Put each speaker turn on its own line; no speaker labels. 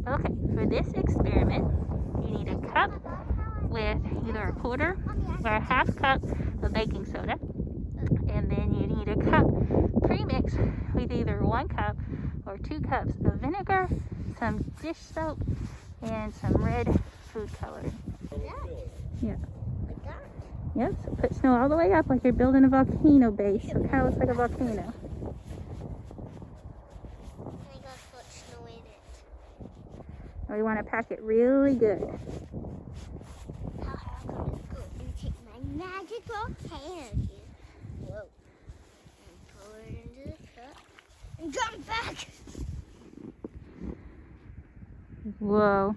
Okay, for this experiment, you need a cup with either a quarter or a half cup of baking soda. And then you need a cup premix with either 1 cup or 2 cups of vinegar, some dish soap, and some red food coloring. Yeah.
Like that?
Yep, so put snow all the way up like you're building a volcano base. So it kind of looks like a volcano.
And I got to put snow in it.
Or you want to pack it really good.
How am I going to go and take my magic volcano here? Whoa. And pour it into the cup. And jump back!
Whoa.